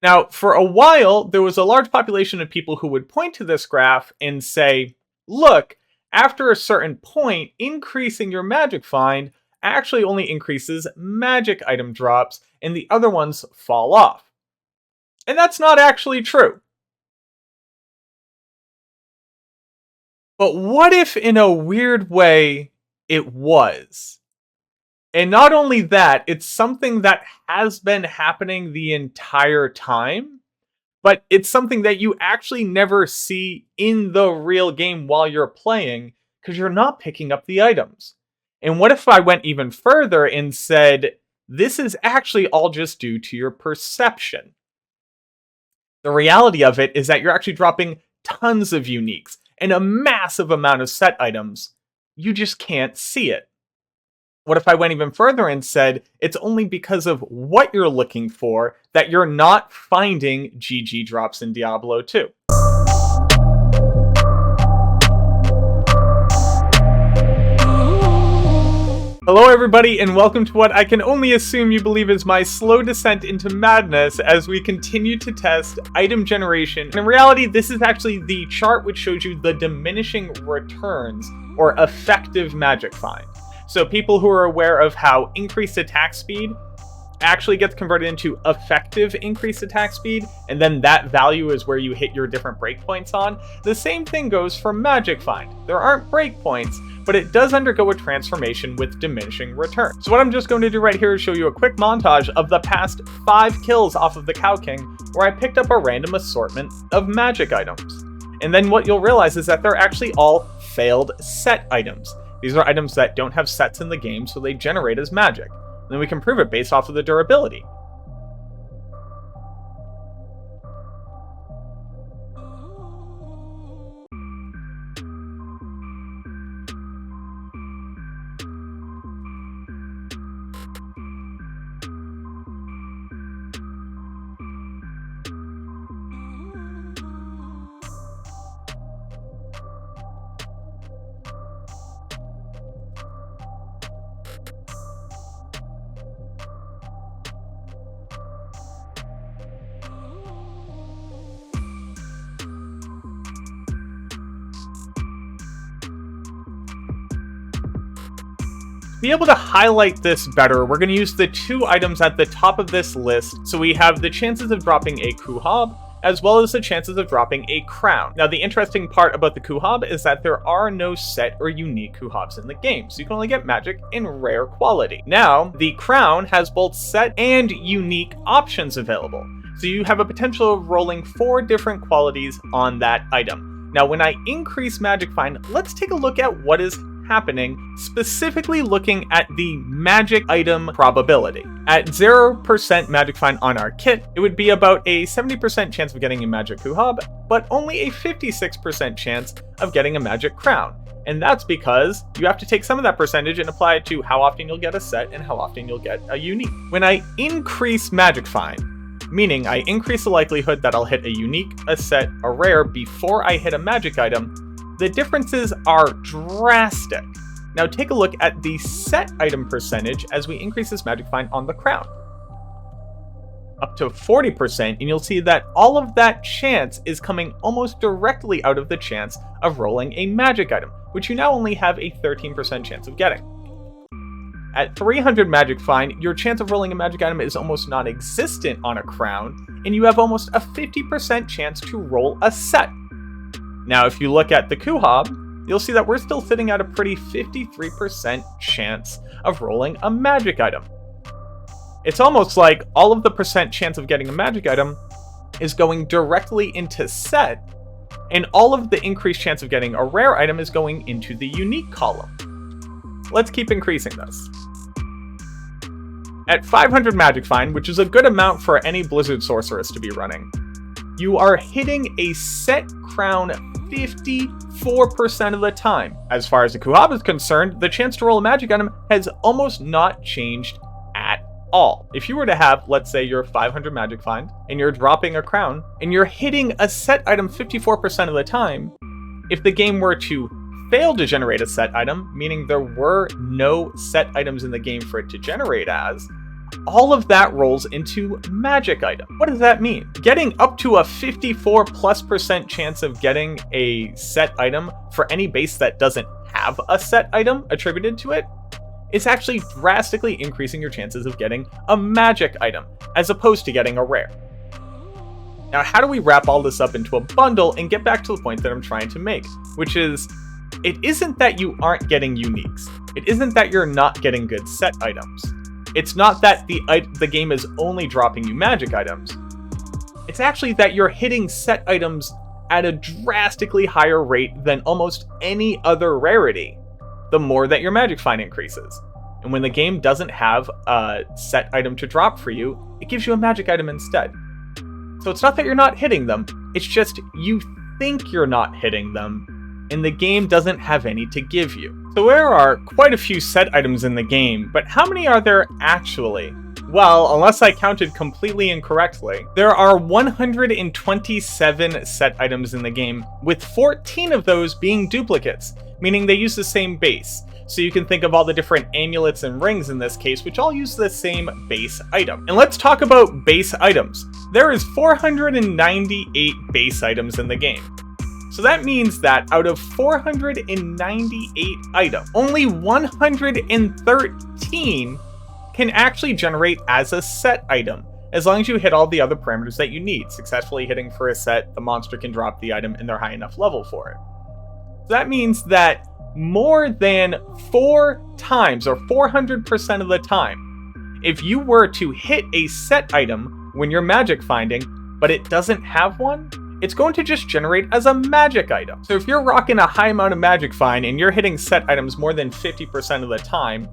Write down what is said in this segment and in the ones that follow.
Now, for a while, there was a large population of people who would point to this graph and say, look, after a certain point, increasing your magic find actually only increases magic item drops, and the other ones fall off. And that's not actually true. But what if, in a weird way, it was? And not only that, it's something that has been happening the entire time, but it's something that you actually never see in the real game while you're playing, because you're not picking up the items. And what if I went even further and said, this is actually all just due to your perception? The reality of it is that you're actually dropping tons of uniques and a massive amount of set items. You just can't see it. What if I went even further and said, it's only because of what you're looking for that you're not finding GG drops in Diablo 2? Hello everybody, and welcome to what I can only assume you believe is my slow descent into madness as we continue to test item generation. And in reality, this is actually the chart which shows you the diminishing returns, or effective magic find. So people who are aware of how increased attack speed actually gets converted into effective increased attack speed, and then that value is where you hit your different breakpoints on. The same thing goes for magic find. There aren't breakpoints, but it does undergo a transformation with diminishing returns. So what I'm just going to do right here is show you a quick montage of the past 5 kills off of the Cow King, where I picked up a random assortment of magic items. And then what you'll realize is that they're actually all failed set items. These are items that don't have sets in the game, so they generate as magic. And then we can prove it based off of the durability. To be able to highlight this better, we're going to use the 2 items at the top of this list. So we have the chances of dropping a Kuhab, as well as the chances of dropping a crown. Now, the interesting part about the Kuhab is that there are no set or unique Kuhabs in the game, so you can only get magic in rare quality. Now, the crown has both set and unique options available, so you have a potential of rolling 4 different qualities on that item. Now, when I increase magic find, let's take a look at what is happening, specifically looking at the magic item probability. At 0% magic find on our kit, it would be about a 70% chance of getting a magic Kuhab, but only a 56% chance of getting a magic crown. And that's because you have to take some of that percentage and apply it to how often you'll get a set and how often you'll get a unique. When I increase magic find, meaning I increase the likelihood that I'll hit a unique, a set, a rare before I hit a magic item, the differences are drastic. Now take a look at the set item percentage as we increase this magic find on the crown. Up to 40%, and you'll see that all of that chance is coming almost directly out of the chance of rolling a magic item, which you now only have a 13% chance of getting. At 300 magic find, your chance of rolling a magic item is almost non-existent on a crown, and you have almost a 50% chance to roll a set. Now, if you look at the Kuhab, you'll see that we're still sitting at a pretty 53% chance of rolling a magic item. It's almost like all of the percent chance of getting a magic item is going directly into set, and all of the increased chance of getting a rare item is going into the unique column. Let's keep increasing this. At 500 magic find, which is a good amount for any Blizzard sorceress to be running, you are hitting a set crown 54% of the time. As far as the Kuhab is concerned, the chance to roll a magic item has almost not changed at all. If you were to have, let's say, your 500 magic find, and you're dropping a crown, and you're hitting a set item 54% of the time, if the game were to fail to generate a set item, meaning there were no set items in the game for it to generate as, all of that rolls into magic item. What does that mean? Getting up to a 54+% chance of getting a set item for any base that doesn't have a set item attributed to it is actually drastically increasing your chances of getting a magic item, as opposed to getting a rare. Now, how do we wrap all this up into a bundle and get back to the point that I'm trying to make, which is, it isn't that you aren't getting uniques. It isn't that you're not getting good set items. It's not that the game is only dropping you magic items. It's actually that you're hitting set items at a drastically higher rate than almost any other rarity, the more that your magic find increases. And when the game doesn't have a set item to drop for you, it gives you a magic item instead. So it's not that you're not hitting them, it's just you think you're not hitting them, and the game doesn't have any to give you. So there are quite a few set items in the game, but how many are there actually? Well, unless I counted completely incorrectly, there are 127 set items in the game, with 14 of those being duplicates, meaning they use the same base. So you can think of all the different amulets and rings in this case, which all use the same base item. And let's talk about base items. There is 498 base items in the game. So that means that out of 498 items, only 113 can actually generate as a set item, as long as you hit all the other parameters that you need. Successfully hitting for a set, the monster can drop the item and they're high enough level for it. So that means that more than 4 times, or 400% of the time, if you were to hit a set item when you're magic finding, but it doesn't have one, it's going to just generate as a magic item. So if you're rocking a high amount of magic find and you're hitting set items more than 50% of the time,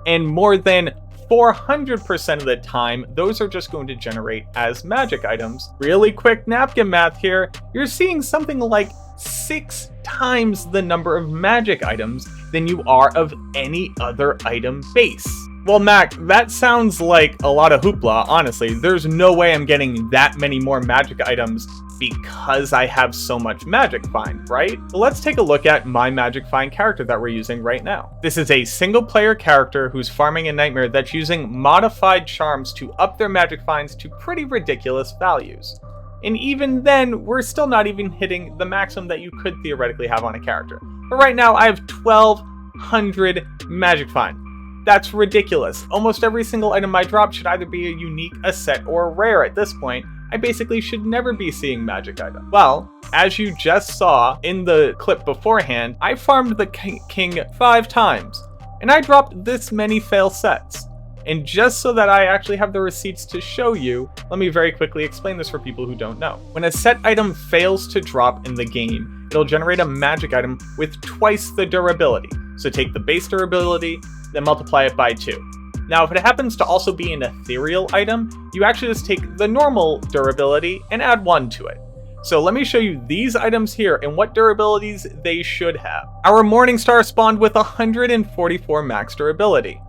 and more than 400% of the time, those are just going to generate as magic items. Really quick napkin math here, you're seeing something like 6 times the number of magic items than you are of any other item base. Well, Mac, that sounds like a lot of hoopla, honestly. There's no way I'm getting that many more magic items because I have so much magic find, right? So let's take a look at my magic find character that we're using right now. This is a single player character who's farming a nightmare that's using modified charms to up their magic finds to pretty ridiculous values. And even then, we're still not even hitting the maximum that you could theoretically have on a character. But right now, I have 1,200 magic find. That's ridiculous. Almost every single item I drop should either be a unique, a set, or a rare at this point. I basically should never be seeing magic items. Well, as you just saw in the clip beforehand, I farmed the king 5 times, and I dropped this many fail sets. And just so that I actually have the receipts to show you, let me very quickly explain this for people who don't know. When a set item fails to drop in the game, it'll generate a magic item with twice the durability. So take the base durability, then multiply it by 2. Now, if it happens to also be an ethereal item, you actually just take the normal durability and add 1 to it. So let me show you these items here and what durabilities they should have. Our Morningstar spawned with 144 max durability,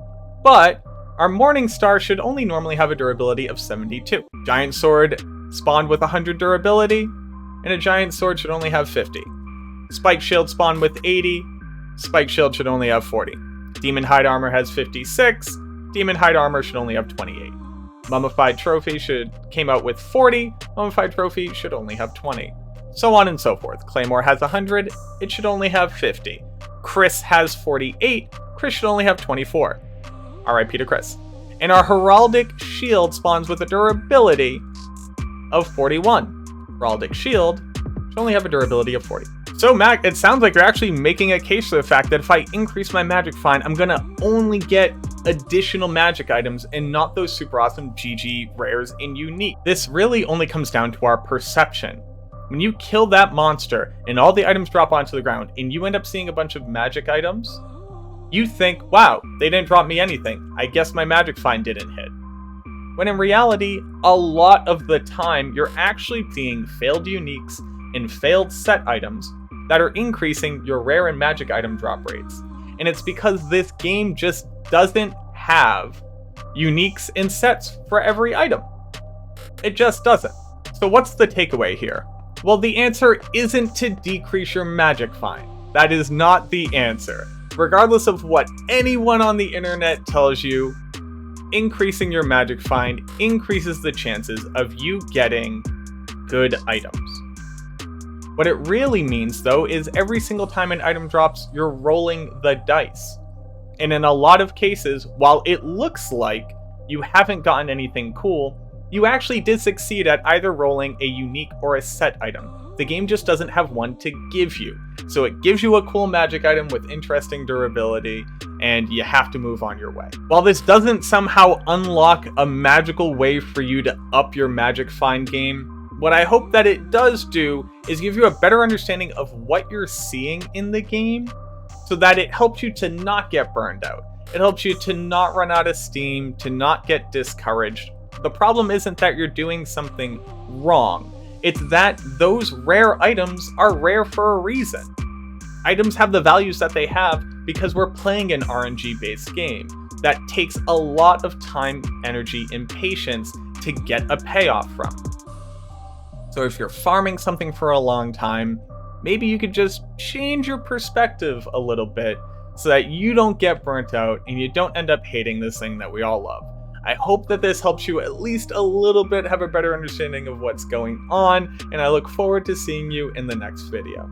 but our Morningstar should only normally have a durability of 72. Giant Sword spawned with 100 durability, and a Giant Sword should only have 50. Spike Shield spawned with 80, Spike Shield should only have 40. Demon Hide Armor has 56, Demon Hide Armor should only have 28. Mummified Trophy came out with 40, Mummified Trophy should only have 20. So on and so forth. Claymore has 100, it should only have 50. Chris has 48, Chris should only have 24. RIP to Chris. And our Heraldic Shield spawns with a durability of 41. Heraldic Shield should only have a durability of 40. So Mac, it sounds like you're actually making a case for the fact that if I increase my magic find, I'm gonna only get additional magic items and not those super awesome GG rares and unique. This really only comes down to our perception. When you kill that monster and all the items drop onto the ground and you end up seeing a bunch of magic items, you think, wow, they didn't drop me anything. I guess my magic find didn't hit. When in reality, a lot of the time, you're actually seeing failed uniques and failed set items that are increasing your rare and magic item drop rates. And it's because this game just doesn't have uniques and sets for every item. It just doesn't. So what's the takeaway here? Well, the answer isn't to decrease your magic find. That is not the answer. Regardless of what anyone on the internet tells you, increasing your magic find increases the chances of you getting good items. What it really means, though, is every single time an item drops, you're rolling the dice. And in a lot of cases, while it looks like you haven't gotten anything cool, you actually did succeed at either rolling a unique or a set item. The game just doesn't have one to give you. So it gives you a cool magic item with interesting durability, and you have to move on your way. While this doesn't somehow unlock a magical way for you to up your magic find game, what I hope that it does do is give you a better understanding of what you're seeing in the game, so that it helps you to not get burned out. It helps you to not run out of steam, to not get discouraged. The problem isn't that you're doing something wrong. It's that those rare items are rare for a reason. Items have the values that they have because we're playing an RNG-based game that takes a lot of time, energy, and patience to get a payoff from. So if you're farming something for a long time, maybe you could just change your perspective a little bit so that you don't get burnt out and you don't end up hating this thing that we all love. I hope that this helps you at least a little bit have a better understanding of what's going on, and I look forward to seeing you in the next video.